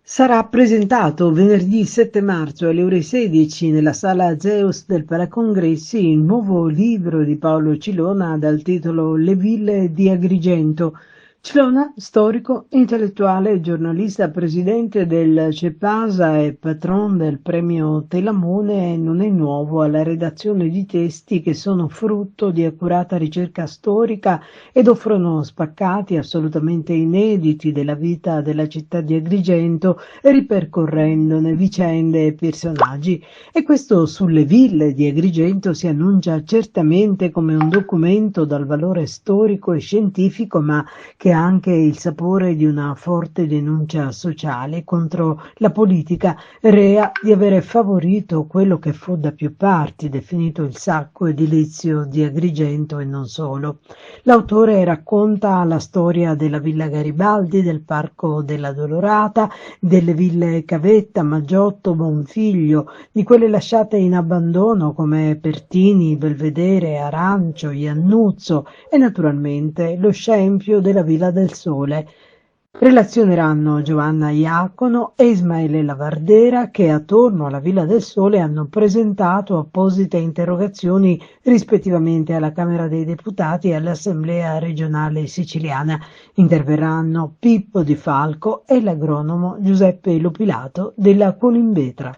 Sarà presentato venerdì 7 marzo alle ore 16 nella Sala Zeus del Palacongressi il nuovo libro di Paolo Cilona dal titolo Le ville di Agrigento. Cilona, storico, intellettuale, giornalista, presidente del CEPASA e patron del premio Telamone, non è nuovo alla redazione di testi che sono frutto di accurata ricerca storica ed offrono spaccati assolutamente inediti della vita della città di Agrigento, ripercorrendone vicende e personaggi. E questo sulle ville di Agrigento si annuncia certamente come un documento dal valore storico e scientifico, ma che ha anche il sapore di una forte denuncia sociale contro la politica, rea di avere favorito quello che fu da più parti definito il sacco edilizio di Agrigento e non solo. L'autore racconta la storia della Villa Garibaldi, del Parco della Dolorata, delle ville Cavetta, Maggiotto, Bonfiglio, di quelle lasciate in abbandono come Pertini, Belvedere, Arancio, Iannuzzo e naturalmente lo scempio della Villa del Sole. Relazioneranno Giovanna Iacono e Ismaele Lavardera che attorno alla Villa del Sole hanno presentato apposite interrogazioni rispettivamente alla Camera dei Deputati e all'Assemblea regionale siciliana. Interverranno Pippo Di Falco e l'agronomo Giuseppe Lopilato della Colimbetra.